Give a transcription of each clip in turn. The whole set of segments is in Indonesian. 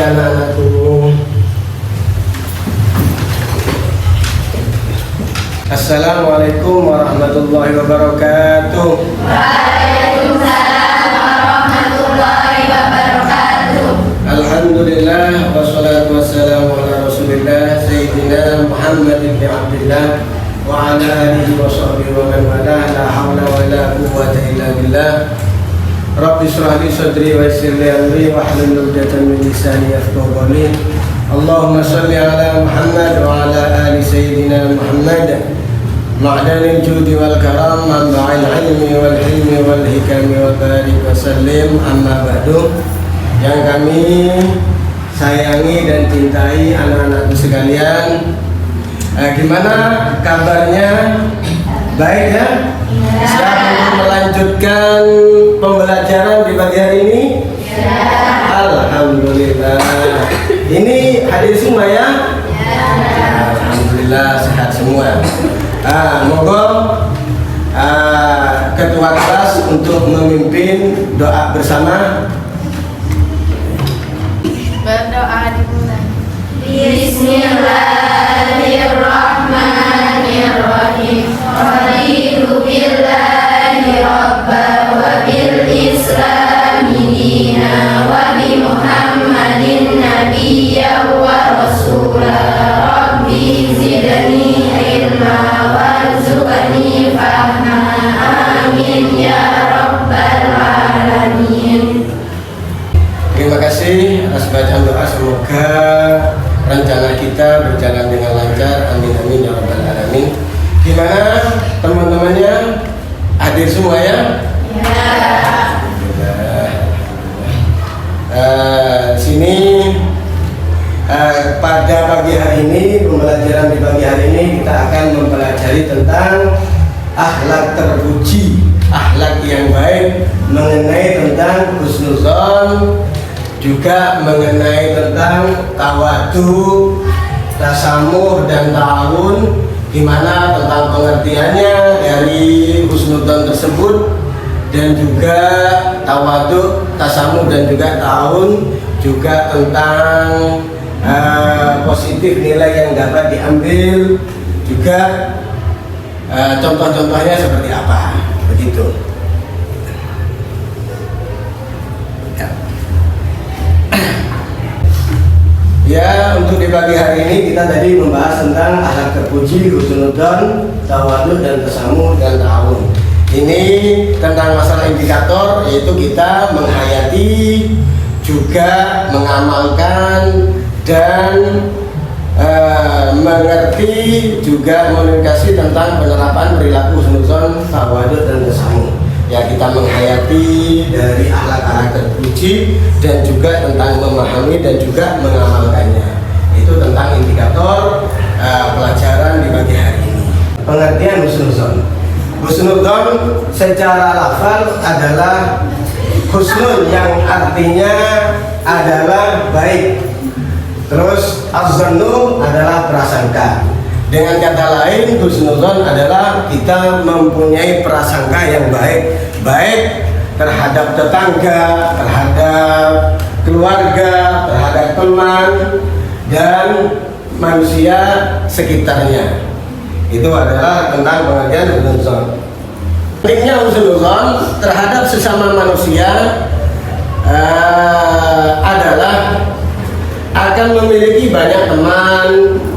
anak-anakku. Assalamualaikum warahmatullahi wabarakatuh. Waalaikumsalam warahmatullahi wabarakatuh. Alhamdulillah wassalatu wassalamu ala Rasulillah Sayyidina Muhammad ibn Abdillah wa ala alihi wa sahbihi wa man wala, la hawla wa la quwwata illa billah. Rabbi shrah li sadri wa yassir li amri wa hlul 'uqdatam min lisani yafqahu qawli. Allahumma shalli ala Muhammad wa ala ali Sayyidina Muhammad ma'danil judi wal karam manba'il ilmi wal hilmi wal hikami wa barik wa sallim, amma ba'du. Yang kami sayangi dan cintai anak-anakku sekalian, gimana kabarnya? Baik ya? Siap untuk melanjutkan pembelajaran di pagi hari ini? Ya. Alhamdulillah. Ini hadir semua ya? Ya. Alhamdulillah sehat semua. Moga ketua kelas untuk memimpin doa bersama. Berdoa dimulai. Bismillahirrahmanirrahim. Raditu billahi rabba wa bil islami dina wa bi Muhammadin nabiyya wa rasula. Rabbi zidni ilma warzuqni fahma. Amin ya rabbal alamin. Terima kasih atas bacaan doa, semoga rencana kita berjalan dengan lancar. Amin amin ya rabbal alamin. Gimana teman-temannya, hadir semua ya? Sini pada pagi hari ini, pembelajaran di pagi hari ini kita akan mempelajari tentang akhlak terpuji, akhlak yang baik, mengenai tentang husnuzon, juga mengenai tentang tawadu, tasamuh dan ta'awun. Gimana tentang pengertiannya dari husnuzon tersebut, dan juga tawadu, tasamuh dan juga ta'awun, juga tentang positif nilai yang dapat diambil, juga contoh-contohnya seperti apa, begitu. Ya, untuk di pagi hari ini kita tadi membahas tentang akhlak terpuji, husnuzon, tawadhu dan tasamuh dan ta'awun. Ini tentang masalah indikator, yaitu kita menghayati, juga mengamalkan dan mengerti, juga komunikasi tentang penerapan perilaku husnuzon, tawadhu dan tasamuh. Ya, kita menghayati dari akhlak-akhlak terpuji dan juga tentang memahami dan juga mengamalkannya. Itu tentang indikator pelajaran di pagi hari ini. Pengertian husnuzon. Husnuzon secara lafal adalah husnul, yang artinya adalah baik. Terus az-zannu adalah prasangka. Dengan kata lain, husnuzon adalah kita mempunyai prasangka yang baik, baik terhadap tetangga, terhadap keluarga, terhadap teman dan manusia sekitarnya. Itu adalah tentang pengertian husnuzon. Pentingnya husnuzon terhadap sesama manusia adalah akan memiliki banyak teman,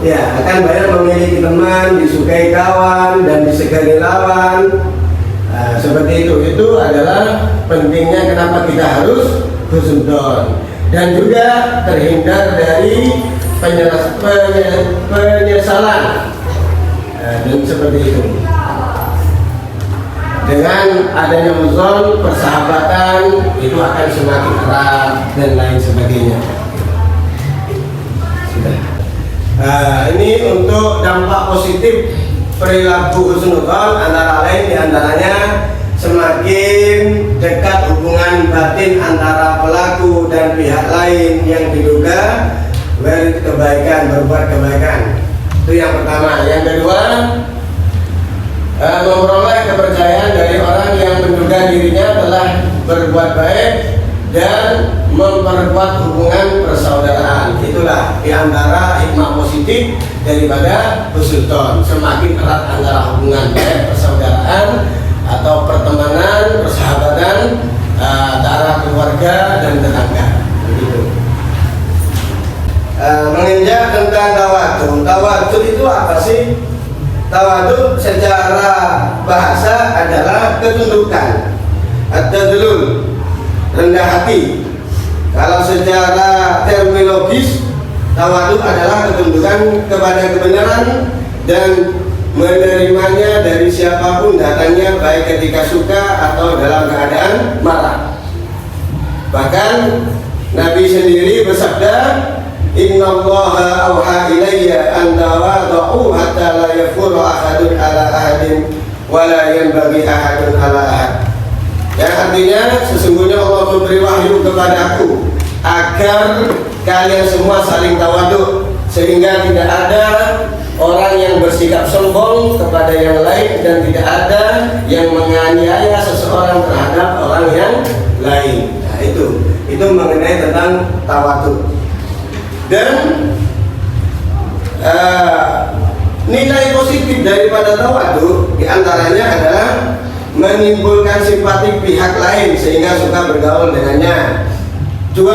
ya, akan banyak memiliki teman, disukai kawan dan disegani lawan. Seperti itu adalah pentingnya kenapa kita harus husnuzon, dan juga terhindar dari penyesalan, dan seperti itu. Dengan adanya husnuzon, persahabatan itu akan semakin erat dan lain sebagainya. Ini untuk dampak positif perilaku husnuzon, antara lain diantaranya semakin dekat hubungan batin antara pelaku dan pihak lain yang diduga kebaikan, berbuat kebaikan. Itu yang pertama. Yang kedua, memperoleh kepercayaan dari orang yang menduga dirinya telah berbuat baik dan memperkuat hubungan persaudaraan. Itulah diantara hikmah positif daripada husnudon, semakin erat antara hubungan persaudaraan atau pertemanan, persahabatan antara keluarga dan tetangga. Begitu. Menginjak tentang tawadhu. Tawadhu itu apa sih? Tawadhu secara bahasa adalah ketundukan, at-tadallul, rendah hati. Kalau secara terminologis, tawadhu adalah ketundukan kepada kebenaran dan menerimanya dari siapapun datangnya, baik ketika suka atau dalam keadaan marah. Bahkan Nabi sendiri bersabda, Innallaha awha ilayya an tawadhu hatta la yafuru ahadun ala ahadin wa la yanbaghi ahadun ala ahad. Yang artinya sesungguhnya Allah memberi wahyu kepadaku agar kalian semua saling tawadhu, sehingga tidak ada orang yang bersikap sombong kepada yang lain dan tidak ada yang menganiaya seseorang terhadap orang yang lain. Nah, itu mengenai tentang tawadhu. Dan nilai positif daripada tawadhu diantaranya adalah menimbulkan simpati pihak lain sehingga suka bergaul dengannya. 2.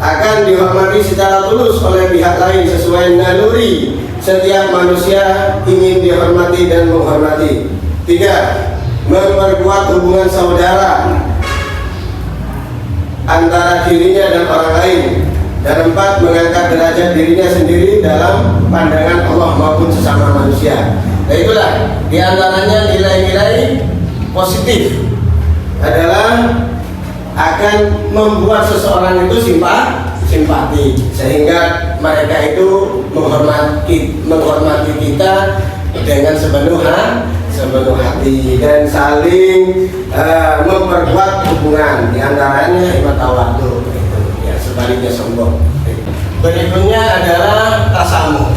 Akan dihormati secara tulus oleh pihak lain sesuai naluri setiap manusia ingin dihormati dan menghormati. 3. Memperkuat hubungan saudara antara dirinya dan orang lain. Dan 4. Mengangkat derajat dirinya sendiri dalam pandangan Allah maupun sesama manusia. Nah, itulah diantaranya nilai-nilai positif adalah akan membuat seseorang itu simpati, sehingga mereka itu menghormati kita dengan sepenuh hati dan saling memperkuat hubungan. Diantaranya hikmah tawadhu. Sebaliknya sombong. Berikutnya adalah tasamuh.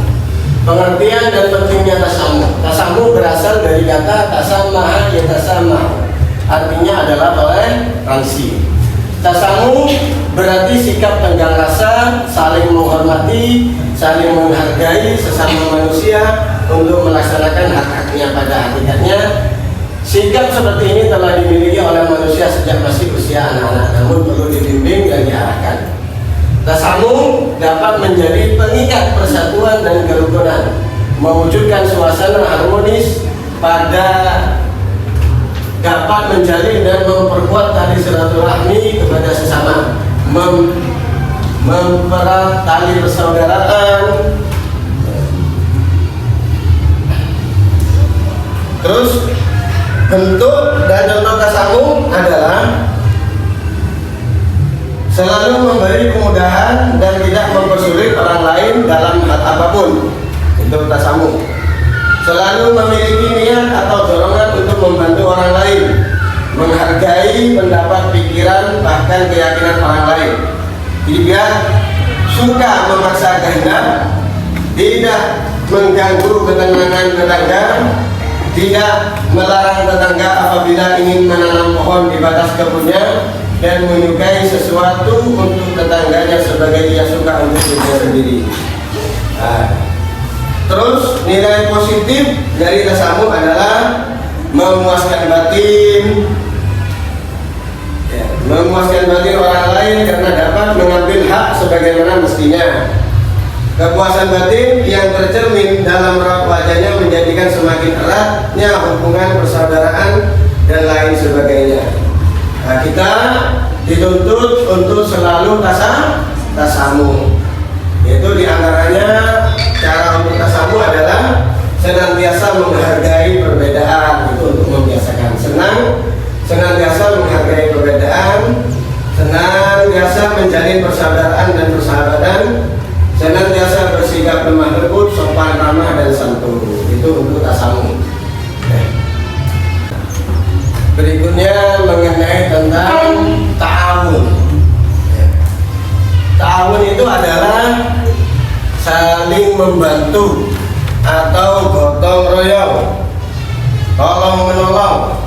Pengertian dan pentingnya tasamuh. Tasamuh berasal dari kata tasamaha yatasamahu. Artinya adalah toleransi. Tasamuh berarti sikap tenggang rasa, saling menghormati, saling menghargai sesama manusia untuk melaksanakan hak-haknya pada hakikatnya. Sikap seperti ini telah dimiliki oleh manusia sejak masih usia anak-anak, namun perlu dibimbing dan diarahkan. Tasamuh dapat menjadi pengikat persatuan dan kerukunan, mewujudkan suasana harmonis dapat menjalin dan memperkuat tali silaturahmi kepada sesama, mempererat tali persaudaraan. Terus bentuk dan contoh tasamuh adalah selalu memberi kemudahan dan tidak mempersulit orang lain dalam hal apapun. Itu tasamuh. Selalu memiliki niat atau dorongan untuk membantu orang lain, menghargai pendapat, pikiran, bahkan keyakinan orang lain. Tidak suka memaksa kehendak, tidak mengganggu ketenangan tetangga, tidak melarang tetangga apabila ingin menanam pohon di batas kebunnya, dan menyukai sesuatu untuk tetangganya sebagai ia suka untuk dirinya sendiri. Terus nilai positif dari tasamuh adalah memuaskan batin, memuaskan batin orang lain karena dapat mengambil hak sebagaimana mestinya. Kepuasan batin yang tercermin dalam raut wajahnya menjadikan semakin eratnya hubungan persaudaraan dan lain sebagainya. Nah, kita dituntut untuk selalu tasamuh. Itu diantaranya cara untuk tasamuh adalah senantiasa menghargai perbedaan. Itu untuk membiasakan senantiasa menghargai perbedaan, senantiasa menjalin persaudaraan dan persahabatan, senantiasa bersikap lemah lembut, sopan ramah dan santun. Itu untuk tasamuh. Berikutnya mengenai tentang ta'awun. Ta'awun itu adalah saling membantu atau gotong royong, tolong menolong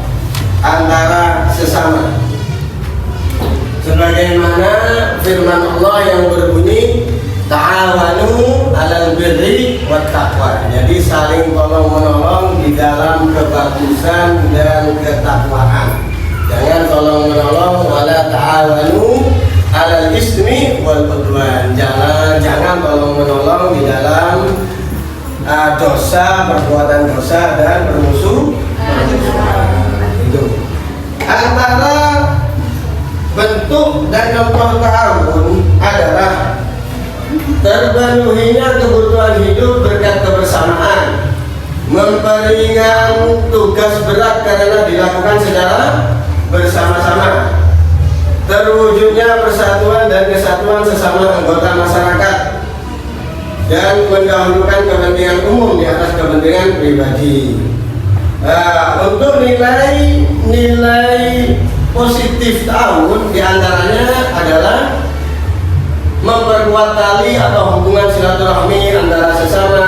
antara sesama. Sebagaimana firman Allah yang berbunyi ta'awanu 'alal birri wat taqwa. Jadi saling tolong-menolong di dalam kebagusan dan ketakwaan. Jangan tolong-menolong wala ta'awanu 'alal ismi wal udwan. Jangan tolong-menolong di dalam dosa, perbuatan dosa dan permusuhan. Itu. Antara bentuk dan contoh ta'awun adalah terpenuhinya kebutuhan hidup berkat kebersamaan, memperingan tugas berat karena dilakukan secara bersama-sama, terwujudnya persatuan dan kesatuan sesama anggota masyarakat, dan mendahulukan kepentingan umum di atas kepentingan pribadi. Untuk nilai positif ta'awun diantaranya adalah memperkuat tali atau hubungan silaturahmi antara sesama.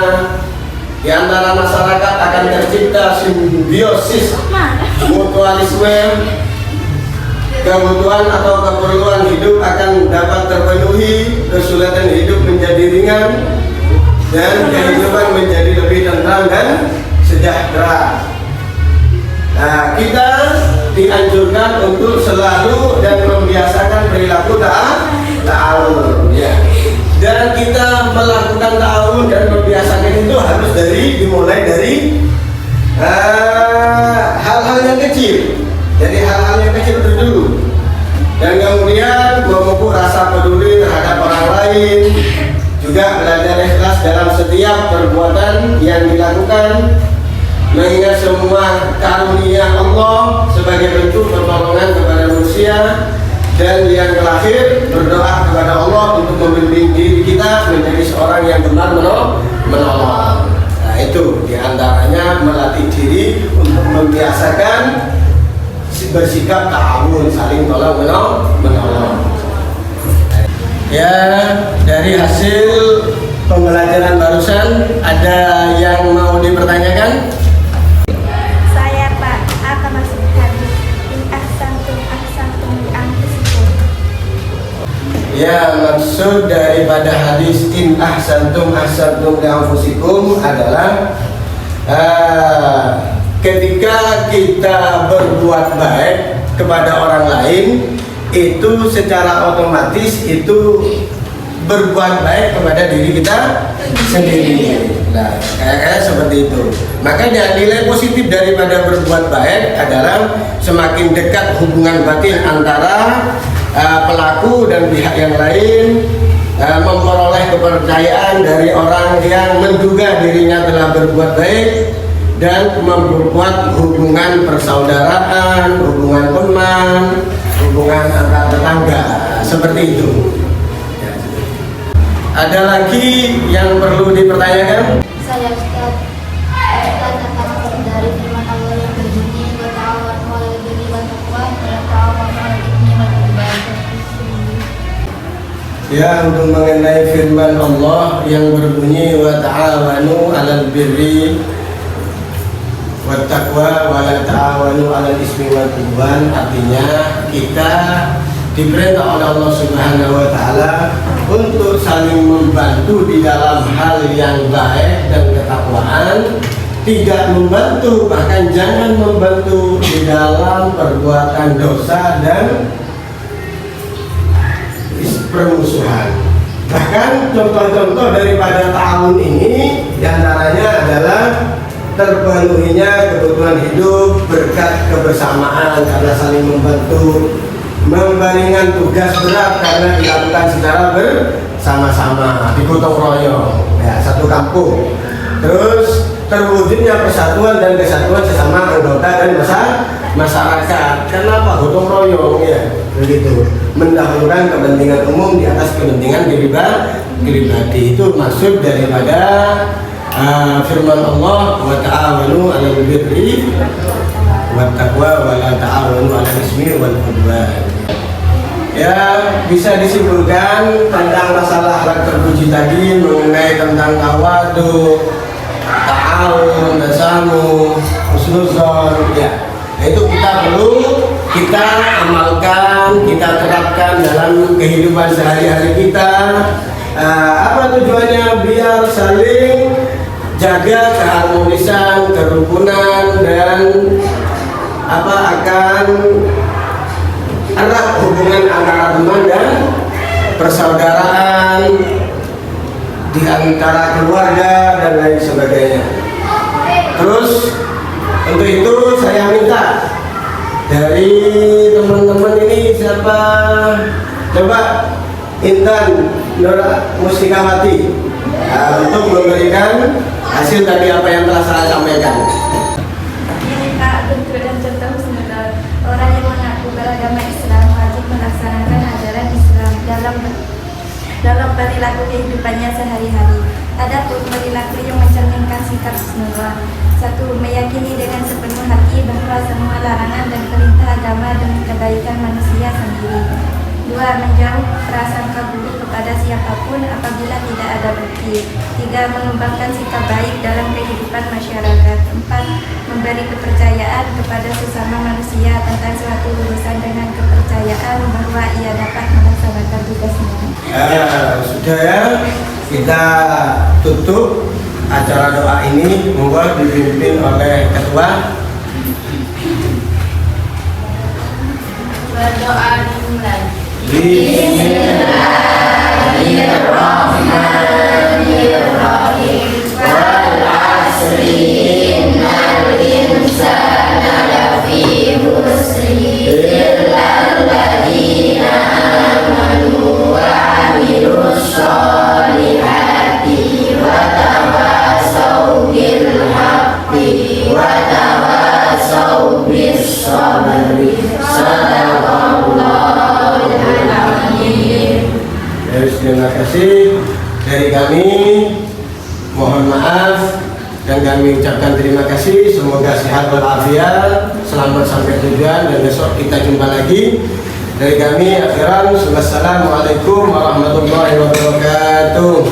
Di antara masyarakat akan tercipta simbiosis mutualisme, kebutuhan atau keperluan hidup akan dapat terpenuhi, kesulitan hidup menjadi ringan, dan kehidupan menjadi lebih tentram dan sejahtera. Nah, kita dianjurkan untuk selalu dan membiasakan perilaku ta'awun, ya. Dan kita melakukan ta'awun dan membiasakan itu harus dimulai dari hal-hal yang kecil. Jadi hal-hal yang kecil dulu, dan kemudian memupuk rasa peduli terhadap orang lain. Juga belajar ikhlas dalam setiap perbuatan yang dilakukan, mengingat semua karunia Allah sebagai bentuk pertolongan kepada manusia, dan yang terakhir berdoa kepada Allah untuk membimbing diri kita menjadi seorang yang benar menolong. Nah, itu diantaranya melatih diri untuk membiasakan bersikap ta'awun, saling tolong menolong. Ya, dari hasil pembelajaran barusan ada yang mau dipertanyakan? Saya Pak, apa maksud hadis in ahsantum li anfusikum? Ya, maksud daripada hadis in ahsantum li anfusikum adalah ketika kita berbuat baik kepada orang lain, itu secara otomatis itu berbuat baik kepada diri kita sendiri. Nah, kayak seperti itu. Makanya nilai positif daripada berbuat baik adalah semakin dekat hubungan batin antara pelaku dan pihak yang lain, memperoleh kepercayaan dari orang yang menduga dirinya telah berbuat baik, dan memperkuat hubungan persaudaraan, hubungan teman, hubungan antar tetangga, seperti itu. Ada lagi yang perlu dipertanyakan? Saya Ustaz tentang dari firman Allah yang berbunyi wa ta'awanu 'alal birri wat taqwa wa la ta'awanu 'alal itsmi wal 'udwan. Ya, untuk mengenai firman Allah yang berbunyi wa ta'awanu 'alal birri wat taqwa wa la ta'awanu 'alal itsmi wal 'udwan, artinya kita diperintah oleh Allah Subhanahu wa taala untuk saling membantu di dalam hal yang baik dan ketakwaan, tidak membantu, bahkan jangan membantu di dalam perbuatan dosa dan permusuhan. Bahkan contoh-contoh daripada ta'awun ini diantaranya adalah terpenuhinya kebutuhan hidup berkat kebersamaan karena saling membantu, membandingkan tugas berat karena dilakukan secara bersama-sama, digotong royong, ya, satu kampung. Terus terwujudnya persatuan dan kesatuan sesama anggota dan masyarakat. Kenapa gotong royong, ya, begitu, mendahulukan kepentingan umum di atas kepentingan pribadi. Itu maksud daripada firman Allah wa ta'awanu 'alal birri wat taqwa wa la ta'awanu 'alal ismi wal 'udwan. Ya, bisa disimpulkan tentang masalah akhlak terpuji tadi mengenai tentang tawadu, ta'awun, tasamuh, husnuzon, ya. Itu kita perlu kita amalkan, kita terapkan dalam kehidupan sehari-hari kita. Apa tujuannya? Biar saling jaga keharmonisan, kerukunan, dan akan erat hubungan antara teman dan persaudaraan di antara keluarga dan lain sebagainya. Terus untuk itu saya minta dari teman-teman ini siapa, coba Intan Nur Mustikawati untuk memberikan hasil tadi apa yang telah saya sampaikan. Ini Kak, bentuk dan contoh semoga orang yang mengaku beragama Islam wajib melaksanakan ajaran Islam dalam perilaku kehidupannya sehari-hari. Adapun perilaku yang mencerminkan sikap Husnuzon: 1. Meyakini dengan sepenuh hati bahwa semua larangan dan perintah agama demi kebaikan manusia sendiri. 2. Menjauh prasangka buruk kepada siapapun apabila tidak ada bukti. 3. Mengembangkan sikap baik dalam kehidupan masyarakat. 4. Memberi kepercayaan kepada sesama manusia tentang suatu urusan dengan kepercayaan bahwa ia dapat melaksanakan tugasnya. Sudah ya, kita tutup acara doa ini. Monggo dipimpin oleh ketua. Berdoa dimulai. Bismillahirrahmanirrahim. Wal asri innal insana lafi khusri illa alladziina amanu wa 'amilus sholihati wa tawasaw bil haqqi wa tawasaw bis sabri. Terima kasih dari kami, mohon maaf dan kami ucapkan terima kasih. Semoga sehat walafiat, selamat sampai tujuan, dan besok kita jumpa lagi. Dari kami akhiran, wassalamualaikum warahmatullahi wabarakatuh.